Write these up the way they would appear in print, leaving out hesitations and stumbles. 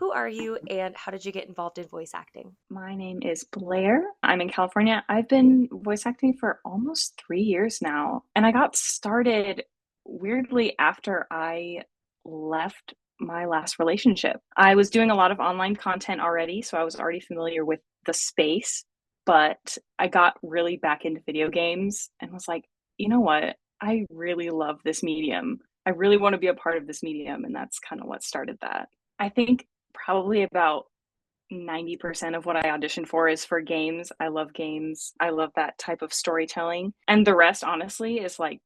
Who are you and how did you get involved in voice acting? My name is Blaire. I'm in California. I've been voice acting for almost 3 years now. And I got started weirdly after I left my last relationship. I was doing a lot of online content already, so I was already familiar with the space, but I got really back into video games and was like, you know what? I really love this medium. I really want to be a part of this medium. And that's kind of what started that. I think probably about 90% of what I audition for is for games. I love games. I love that type of storytelling. And the rest, honestly, is like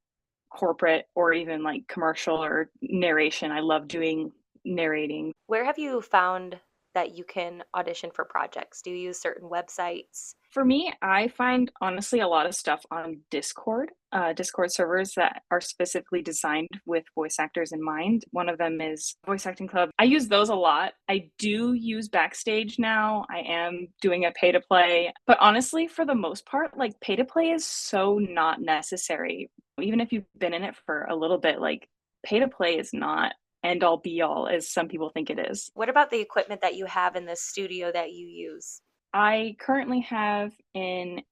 corporate or even like commercial or narration. I love doing narrating. Where have you found that you can audition for projects? Do you use certain websites? For me, I find honestly a lot of stuff on Discord, Discord servers that are specifically designed with voice actors in mind. One of them is Voice Acting Club. I use those a lot. I do use Backstage now. I am doing a pay to play. But honestly, for the most part, like pay to play is so not necessary. Even if you've been in it for a little bit, like pay to play is not end all be all as some people think it is. What about the equipment that you have in the studio that you use? I currently have an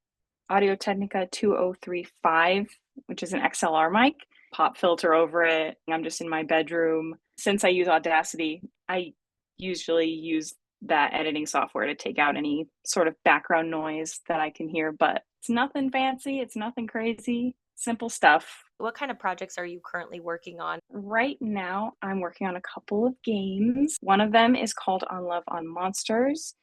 Audio Technica 2035, which is an XLR mic, pop filter over it. I'm just in my bedroom. Since I use Audacity, I usually use that editing software to take out any sort of background noise that I can hear, but it's nothing fancy, it's nothing crazy, simple stuff. What kind of projects are you currently working on? Right now, I'm working on a couple of games. One of them is called On Love on Monsters.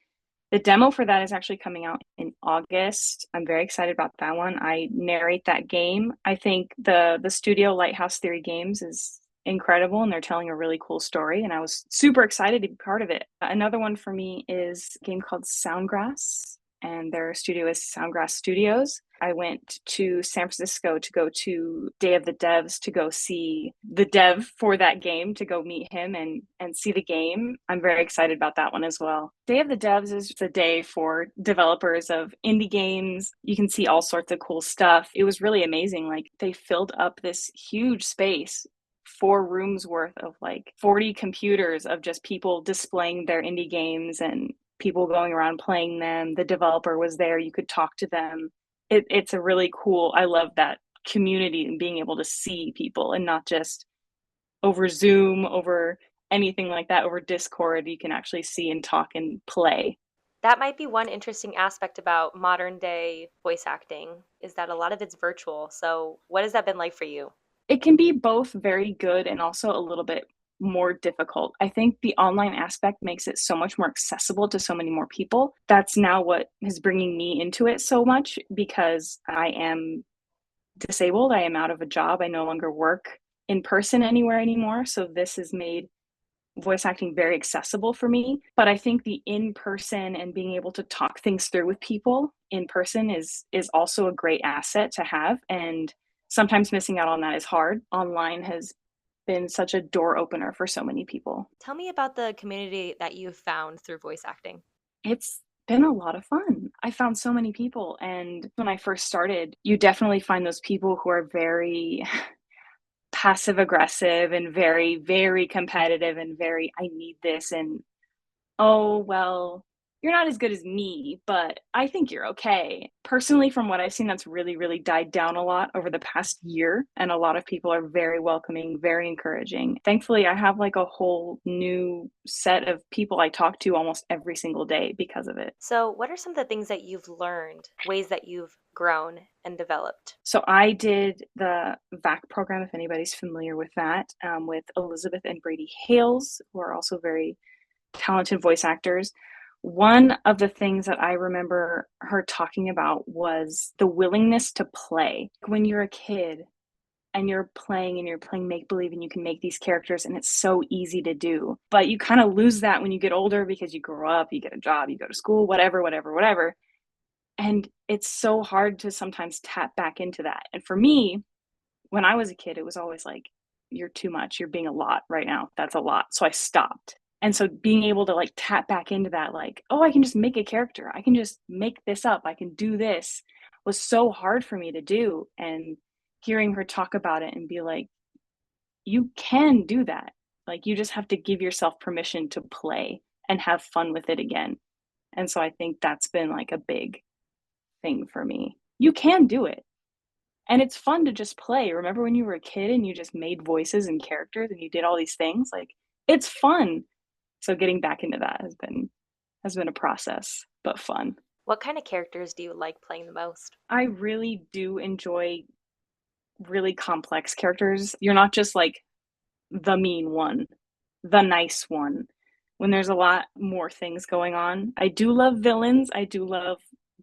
The demo for that is actually coming out in August. I'm very excited about that one. I narrate that game. I think the studio Lighthouse Theory Games is incredible and they're telling a really cool story and I was super excited to be part of it. Another one for me is a game called Soundgrass and their studio is Soundgrass Studios. I went to San Francisco to go to Day of the Devs to go see the dev for that game, to go meet him and see the game. I'm very excited about that one as well. Day of the Devs is the day for developers of indie games. You can see all sorts of cool stuff. It was really amazing. Like they filled up this huge space, 4 rooms worth of like 40 computers of just people displaying their indie games and people going around playing them. The developer was there. You could talk to them. It's a really cool, I love that community and being able to see people and not just over Zoom, over anything like that, over Discord. You can actually see and talk and play. That might be one interesting aspect about modern day voice acting is that a lot of it's virtual. So, what has that been like for you? It can be both very good and also a little bit more difficult. I think the online aspect makes it so much more accessible to so many more people. That's now what is bringing me into it so much because I am disabled. I am out of a job. I no longer work in person anywhere anymore. So this has made voice acting very accessible for me. But I think the in person and being able to talk things through with people in person is also a great asset to have. And sometimes missing out on that is hard. Online has been such a door opener for so many people. Tell me about the community that you've found through voice acting. It's been a lot of fun. I found so many people. And when I first started, you definitely find those people who are very passive aggressive and very, very competitive and very, I need this. And oh, well, you're not as good as me, but I think you're okay. Personally, from what I've seen, that's really, really died down a lot over the past year. And a lot of people are very welcoming, very encouraging. Thankfully, I have like a whole new set of people I talk to almost every single day because of it. So, what are some of the things that you've learned, ways that you've grown and developed? So I did the VAC program, if anybody's familiar with that, with Elizabeth and Brady Hales, who are also very talented voice actors. One of the things that I remember her talking about was the willingness to play. When you're a kid and you're playing make believe and you can make these characters and it's so easy to do. But you kind of lose that when you get older because you grow up, you get a job, you go to school, whatever, whatever, whatever. And it's so hard to sometimes tap back into that. And for me, when I was a kid, it was always like, you're too much. You're being a lot right now. That's a lot. So I stopped. And so being able to like tap back into that, like, oh, I can just make a character. I can just make this up. I can do this was so hard for me to do. And hearing her talk about it and be like, you can do that. Like, you just have to give yourself permission to play and have fun with it again. And so I think that's been like a big thing for me. You can do it. And it's fun to just play. Remember when you were a kid and you just made voices and characters and you did all these things? Like it's fun. So getting back into that has been a process, but fun. What kind of characters do you like playing the most? I really do enjoy really complex characters. You're not just like the mean one, the nice one. When there's a lot more things going on. I do love villains. I do love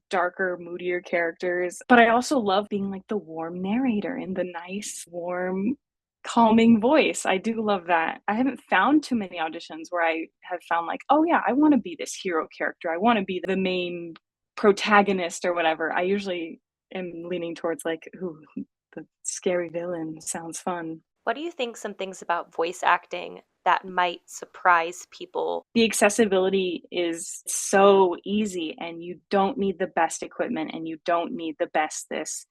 darker, moodier characters, but I also love being like the warm narrator in the nice, warm, calming voice. I do love that. I haven't found too many auditions where I have found like, oh yeah, I want to be this hero character. I want to be the main protagonist or whatever. I usually am leaning towards like, ooh, the scary villain sounds fun. What do you think some things about voice acting that might surprise people? The accessibility is so easy, and you don't need the best equipment, and you don't need the best this.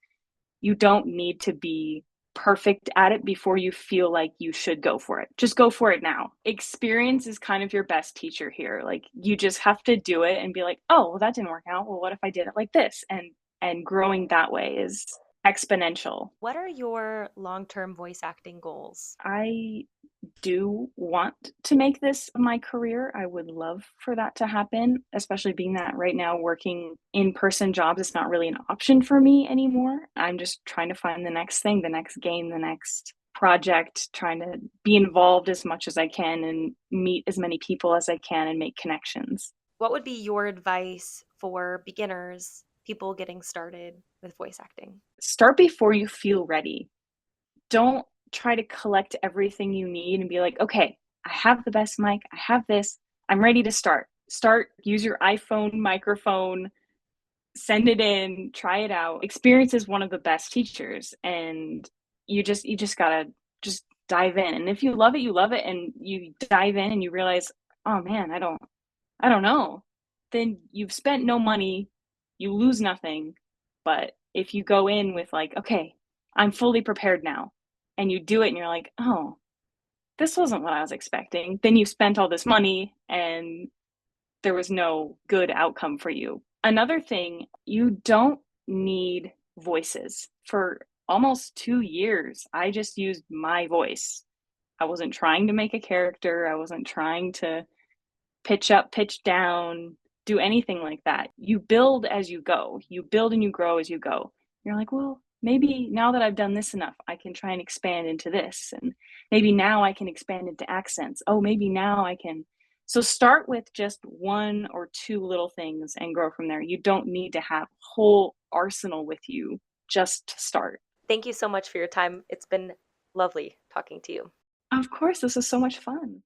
You don't need to be perfect at it before you feel like you should go for it. Just go for it now. Experience is kind of your best teacher here. Like you just have to do it and be like, "Oh, well that didn't work out. Well, what if I did it like this?" And growing that way is exponential. What are your long-term voice acting goals? I do want to make this my career. I would love for that to happen, especially being that right now working in person jobs is not really an option for me anymore. I'm just trying to find the next thing, the next game, the next project, trying to be involved as much as I can and meet as many people as I can and make connections. What would be your advice for beginners, people getting started with voice acting? Start before you feel ready. Don't try to collect everything you need and be like, okay, I have the best mic, I have this, I'm ready to start. Start, use your iPhone microphone, send it in, try it out. Experience is one of the best teachers, and you just gotta just dive in. And if you love it, and you dive in and you realize, oh man, I don't know, then you've spent no money, you lose nothing. But if you go in with like, okay, I'm fully prepared now, and you do it and you're like, oh, this wasn't what I was expecting, then you spent all this money and there was no good outcome for you. Another thing, you don't need voices. For almost 2 years, I just used my voice. I wasn't trying to make a character, I wasn't trying to pitch up, pitch down, do anything like that. You build as you go. You build and you grow as you go. You're like, well, maybe now that I've done this enough, I can try and expand into this. And maybe now I can expand into accents. Oh, maybe now I can. So start with just one or two little things and grow from there. You don't need to have a whole arsenal with you just to start. Thank you so much for your time. It's been lovely talking to you. Of course, this is so much fun.